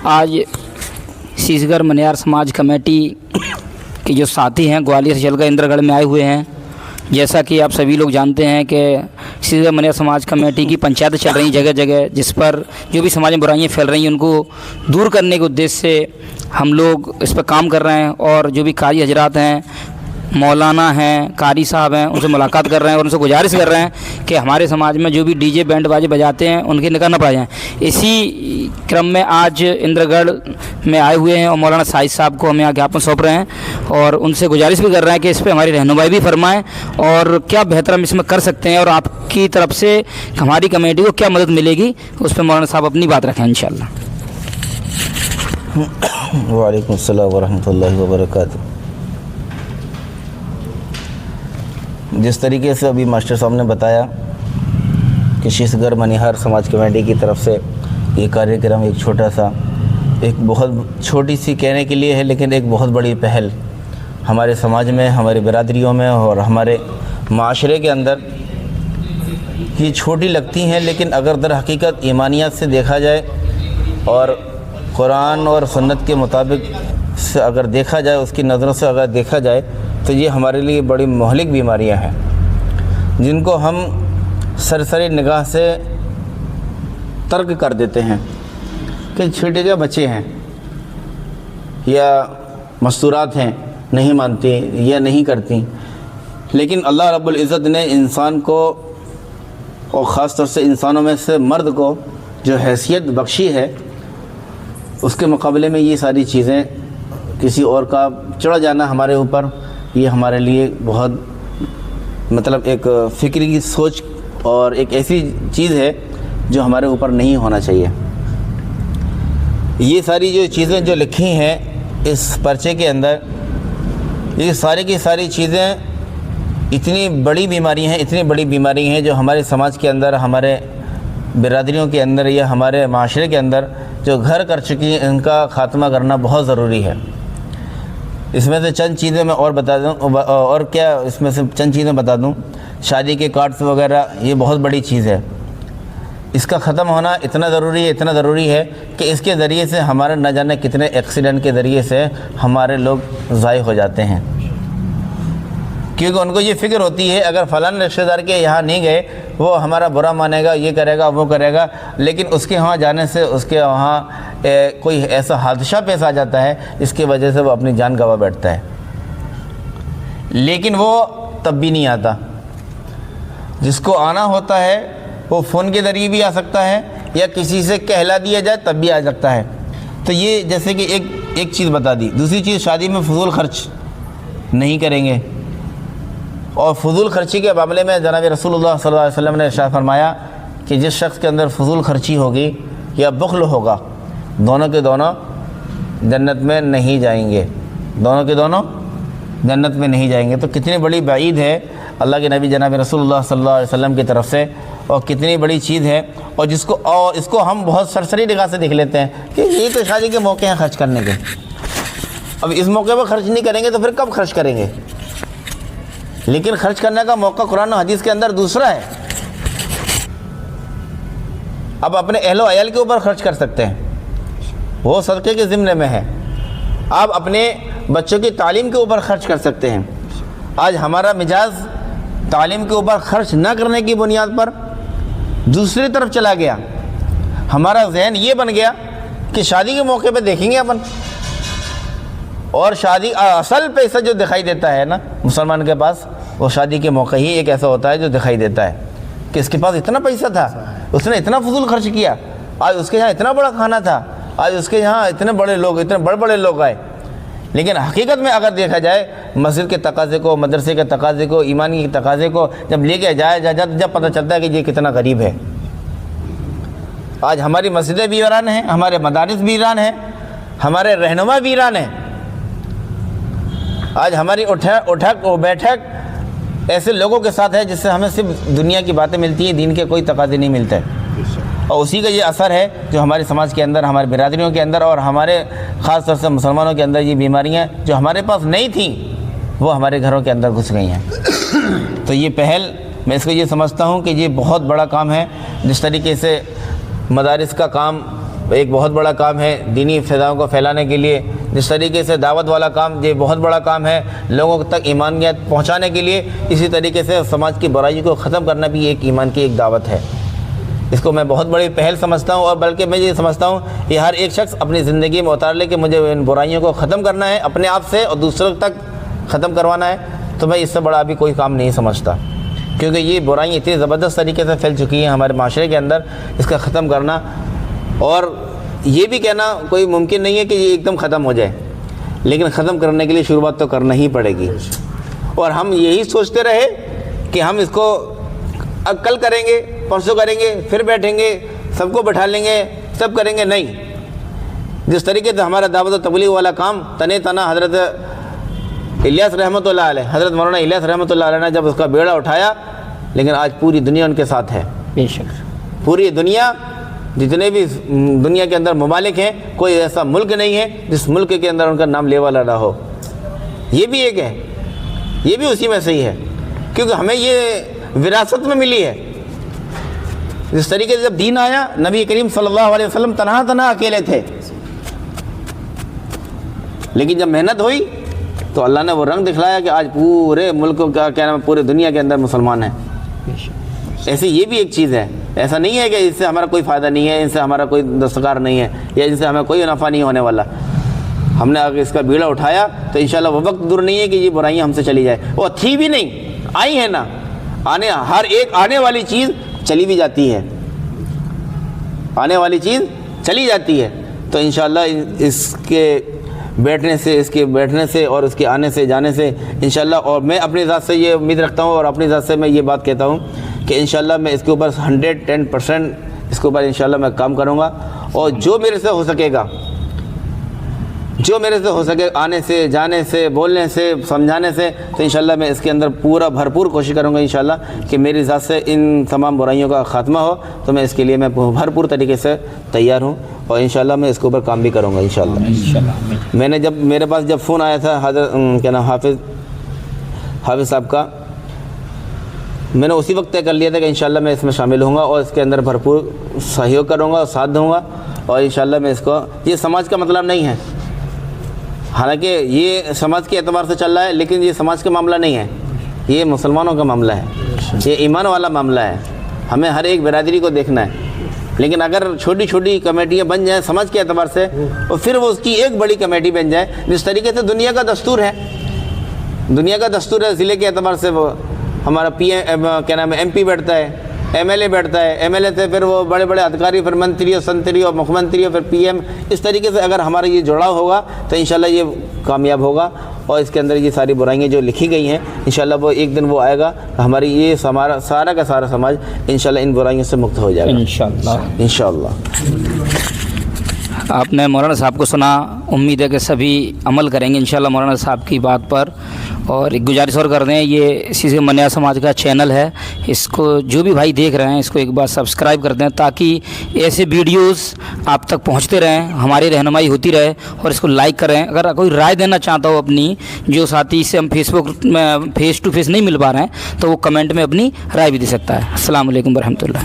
आज शीशगढ़ मनिहार समाज कमेटी के जो साथी हैं ग्वालियर से चलकर इंद्रगढ़ में आए हुए हैं। जैसा कि आप सभी लोग जानते हैं कि शीशगढ़ मनिहार समाज कमेटी की पंचायत चल रही जगह जगह, जिस पर जो भी समाज में बुराइयां फैल रही हैं उनको दूर करने के उद्देश्य से हम लोग इस पर काम कर रहे हैं। और जो भी कारी हजरात हैं, मौलाना हैं, कारी साहब हैं, उनसे मुलाकात कर रहे हैं और उनसे गुजारिश कर रहे हैं कि हमारे समाज में जो भी डीजे बैंड बाजे बजाते हैं उनकी निगाह न पड़ जाएँ। इसी क्रम में आज इंद्रगढ़ में आए हुए हैं और मौलाना साहिद साहब को हम यहाँ ज्ञापन सौंप रहे हैं और उनसे गुजारिश भी कर रहे हैं कि इस पर हमारी रहनुमाई भी फरमाएँ और क्या बेहतर हम इसमें कर सकते हैं और आपकी तरफ से हमारी कमेटी को क्या मदद मिलेगी उस पर मौलाना साहब अपनी बात रखें इंशाअल्लाह। वालेकुम अस्सलाम वरहमतुल्लाहि वबरकातुहू। जिस तरीके से अभी मास्टर साहब ने बताया कि शीशगढ़ मनिहार समाज कमेटी की तरफ से ये कार्यक्रम एक छोटा सा, एक बहुत छोटी सी कहने के लिए है, लेकिन एक बहुत बड़ी पहल हमारे समाज में, हमारी बिरादरियों में और हमारे माशरे के अंदर ये छोटी लगती हैं, लेकिन अगर दर हकीकत ईमानियत से देखा जाए और कुरान और सुन्नत के मुताबिक से अगर देखा जाए, उसकी नज़रों से अगर देखा जाए, तो ये हमारे लिए बड़ी मोहलिक बीमारियां हैं जिनको हम सरसरी निगाह से तर्क कर देते हैं कि छोटे जो बच्चे हैं या मस्तूरात हैं, नहीं मानती या नहीं करती। लेकिन अल्लाह रब्बुल इज़्ज़त ने इंसान को और ख़ास तौर से इंसानों में से मर्द को जो हैसियत बख्शी है, उसके मुकाबले में ये सारी चीज़ें, किसी और का चढ़ जाना हमारे ऊपर, ये हमारे लिए बहुत मतलब एक फ़िक्री की सोच और एक ऐसी चीज़ है जो हमारे ऊपर नहीं होना चाहिए। ये सारी जो चीज़ें जो लिखी हैं इस पर्चे के अंदर, ये सारी की सारी चीज़ें इतनी बड़ी बीमारियां हैं, इतनी बड़ी बीमारी हैं जो हमारे समाज के अंदर, हमारे बिरादरियों के अंदर या हमारे माशरे के अंदर जो घर कर चुकी हैं, इनका ख़ात्मा करना बहुत ज़रूरी है। इसमें से चंद चीज़ें मैं और बता दूं, और क्या इसमें से चंद चीज़ें बता दूं। शादी के कार्ड्स वगैरह ये बहुत बड़ी चीज़ है, इसका ख़त्म होना इतना ज़रूरी है, इतना ज़रूरी है कि इसके ज़रिए से हमारे न जाने कितने एक्सीडेंट के ज़रिए से हमारे लोग ज़ाय हो जाते हैं, क्योंकि उनको ये फ़िक्र होती है अगर फ़लान रिश्तेदार के यहाँ नहीं गए वो हमारा बुरा मानेगा, ये करेगा, वो करेगा। लेकिन उसके वहाँ जाने से उसके वहाँ कोई ऐसा हादसा पेश आ जाता है जिसकी वजह से वो अपनी जान गंवा बैठता है, लेकिन वो तब भी नहीं आता। जिसको आना होता है वो फ़ोन के ज़रिए भी आ सकता है या किसी से कहला दिया जाए तब भी आ सकता है। तो ये जैसे कि एक चीज़ बता दी। दूसरी चीज़, शादी में फ़ुज़ूल ख़र्च नहीं करेंगे। और फ़ुज़ूल ख़र्ची के मामले में जनाब रसूलुल्लाह सल्लल्लाहु अलैहि वसल्लम ने इरशाद फरमाया कि जिस शख्स के अंदर फ़ुज़ूल ख़र्ची होगी या बुख़्ल होगा, दोनों के दोनों जन्नत में नहीं जाएंगे, दोनों के दोनों जन्नत में नहीं जाएंगे। तो कितनी बड़ी बाईद है अल्लाह के नबी जनाब रसूलुल्लाह सल्लल्लाहु अलैहि वसल्लम की तरफ से, और कितनी बड़ी चीज़ है। और इसको हम बहुत सरसरी निगाह से देख लेते हैं कि ये तो शादी के मौके हैं खर्च करने के। अब इस मौके पर खर्च नहीं करेंगे तो फिर कब खर्च करेंगे? लेकिन खर्च करने का मौका कुरान और हदीस के अंदर दूसरा है। अब अपने अहलो अयाल के ऊपर खर्च कर सकते हैं, वो सदक़े के ज़िम्मे में है। आप अपने बच्चों की तालीम के ऊपर खर्च कर सकते हैं। आज हमारा मिजाज तालीम के ऊपर खर्च न करने की बुनियाद पर दूसरी तरफ चला गया। हमारा जहन ये बन गया कि शादी के मौके पे देखेंगे अपन, और शादी असल पैसा जो दिखाई देता है ना मुसलमान के पास, वो शादी के मौके ही एक ऐसा होता है जो दिखाई देता है कि इसके पास इतना पैसा था, उसने इतना फजूल खर्च किया, आज उसके यहाँ इतना बड़ा खाना था, आज उसके यहाँ इतने बड़े लोग, इतने बड़े बड़े लोग आए। लेकिन हकीकत में अगर देखा जाए मस्जिद के तकाज़े को, मदरसे के तकाज़े को, ईमान के तकाज़े को जब लेके जाए जब पता चलता है कि ये कितना गरीब है। आज हमारी मस्जिदें वीरान हैं, हमारे मदारिस वीरान हैं, हमारे रहनुमा वीरान हैं। आज हमारी उठक बैठक ऐसे लोगों के साथ है जिससे हमें सिर्फ दुनिया की बातें मिलती हैं, दीन के कोई तकाज़े नहीं मिलते हैं। और उसी का ये असर है जो हमारे समाज के अंदर, हमारे बिरादरियों के अंदर और हमारे ख़ास तौर से मुसलमानों के अंदर ये बीमारियाँ जो हमारे पास नहीं थी वो हमारे घरों के अंदर घुस गई हैं। तो ये पहल, मैं इसको ये समझता हूँ कि ये बहुत बड़ा काम है। जिस तरीके से मदारिस का काम ایک بہت بڑا کام ہے دینی فضاؤں کو پھیلانے کے لیے. جس طریقے سے دعوت والا کام یہ بہت بڑا کام ہے لوگوں تک ایمانیت پہنچانے کے لیے, اسی طریقے سے سماج کی برائیوں کو ختم کرنا بھی ایک ایمان کی ایک دعوت ہے. اس کو میں بہت بڑی پہل سمجھتا ہوں, اور بلکہ میں یہ سمجھتا ہوں یہ ہر ایک شخص اپنی زندگی میں اتار لے کہ مجھے ان برائیوں کو ختم کرنا ہے اپنے آپ سے اور دوسروں تک ختم کروانا ہے, تو میں اس سے بڑا ابھی کوئی کام نہیں سمجھتا. کیونکہ یہ برائیاں اتنی زبردست طریقے سے پھیل چکی ہیں ہمارے معاشرے کے اندر, اس کا ختم کرنا اور یہ بھی کہنا کوئی ممکن نہیں ہے کہ یہ ایک دم ختم ہو جائے, لیکن ختم کرنے کے لیے شروعات تو کرنا ہی پڑے گی. اور ہم یہی سوچتے رہے کہ ہم اس کو اب کل کریں گے, پرسوں کریں گے, پھر بیٹھیں گے, سب کو بٹھا لیں گے, سب کریں گے, نہیں. جس طریقے سے ہمارا دعوت و تبلیغ والا کام تنے تنا حضرت الیاس رحمۃ اللہ علیہ, حضرت مولانا الیاس رحمۃ اللہ علیہ نے جب اس کا بیڑا اٹھایا, لیکن آج پوری دنیا ان کے ساتھ ہے. بے شک پوری دنیا, جتنے بھی دنیا کے اندر ممالک ہیں, کوئی ایسا ملک نہیں ہے جس ملک کے اندر ان کا نام لیوا لڑا ہو. یہ بھی ایک ہے, یہ بھی اسی میں صحیح ہے, کیونکہ ہمیں یہ وراثت میں ملی ہے. جس طریقے سے جب دین آیا, نبی کریم صلی اللہ علیہ وسلم تنہا اکیلے تھے, لیکن جب محنت ہوئی تو اللہ نے وہ رنگ دکھلایا کہ آج پورے ملک کا کیا نام ہے, پورے دنیا کے اندر مسلمان ہیں. ایسے یہ بھی ایک چیز ہے, ایسا نہیں ہے کہ اس سے ہمارا کوئی فائدہ نہیں ہے, ان سے ہمارا کوئی دستکار نہیں ہے, یا ان سے ہمیں کوئی نفع نہیں ہونے والا. ہم نے اگر اس کا بیڑا اٹھایا تو انشاءاللہ وہ وقت دور نہیں ہے کہ یہ برائیاں ہم سے چلی جائے. وہ تھی بھی نہیں, آئی ہیں نا, ہر ایک آنے والی چیز چلی بھی جاتی ہے, آنے والی چیز چلی جاتی ہے. تو انشاءاللہ اس کے بیٹھنے سے اور اس کے آنے سے جانے سے انشاءاللہ, اور میں اپنی ذات سے یہ امید رکھتا ہوں اور اپنی ذات سے میں یہ بات کہتا ہوں کہ انشاءاللہ میں اس کے اوپر 110% اس کے اوپر انشاءاللہ میں کام کروں گا, اور جو میرے سے ہو سکے گا, جو میرے سے ہو سکے آنے سے, جانے سے, بولنے سے, سمجھانے سے, تو انشاءاللہ میں اس کے اندر پورا بھرپور کوشش کروں گا انشاءاللہ کہ میری ذات سے ان تمام برائیوں کا خاتمہ ہو. تو میں اس کے لیے میں بھرپور طریقے سے تیار ہوں, اور انشاءاللہ میں اس کے اوپر کام بھی کروں گا انشاءاللہ. میں نے جب میرے پاس جب فون آیا تھا حضرت کیا نام حافظ صاحب کا, میں نے اسی وقت طے کر لیا تھا کہ انشاءاللہ میں اس میں شامل ہوں گا اور اس کے اندر بھرپور سہیوگ کروں گا اور ساتھ دوں گا. اور انشاءاللہ میں اس کو, یہ سماج کا مطلب نہیں ہے, حالانکہ یہ سماج کے اعتبار سے چل رہا ہے, لیکن یہ سماج کا معاملہ نہیں ہے, یہ مسلمانوں کا معاملہ ہے, یہ ایمان والا معاملہ ہے. ہمیں ہر ایک برادری کو دیکھنا ہے, لیکن اگر چھوٹی چھوٹی کمیٹیاں بن جائیں سماج کے اعتبار سے, اور پھر وہ اس کی ایک بڑی کمیٹی بن جائے, جس طریقے سے دنیا کا دستور ہے, دنیا کا دستور ہے ضلع کے اعتبار سے وہ ہمارا کیا نام ہے MP بیٹھتا ہے, MLA بیٹھتا ہے, MLA سے پھر وہ بڑے بڑے ادھکاری, پھر منتری اور سنتری اور مکھ منتری اور پھر PM. اس طریقے سے اگر ہمارا یہ جڑاؤ ہوگا تو انشاءاللہ یہ کامیاب ہوگا, اور اس کے اندر یہ ساری برائیاں جو لکھی گئی ہیں انشاءاللہ وہ ایک دن وہ آئے گا, ہماری یہ سارا کا سارا سماج انشاءاللہ ان برائیوں سے مکت ہو جائے گا انشاءاللہ. آپ نے مولانا صاحب کو سنا, امید ہے کہ سبھی عمل کریں گے انشاءاللہ مولانا صاحب کی بات پر. اور ایک گزارش اور کر دیں, یہ سیزگھر منیا سماج کا چینل ہے, اس کو جو بھی بھائی دیکھ رہے ہیں اس کو ایک بار سبسکرائب کر دیں, تاکہ ایسے ویڈیوز آپ تک پہنچتے رہیں, ہماری رہنمائی ہوتی رہے. اور اس کو لائک کریں. اگر کوئی رائے دینا چاہتا ہو اپنی, جو ساتھی سے ہم فیس بک میں فیس ٹو فیس نہیں مل پا رہے ہیں, تو وہ کمنٹ میں اپنی رائے بھی دے سکتا ہے. السلام علیکم ورحمۃ اللہ.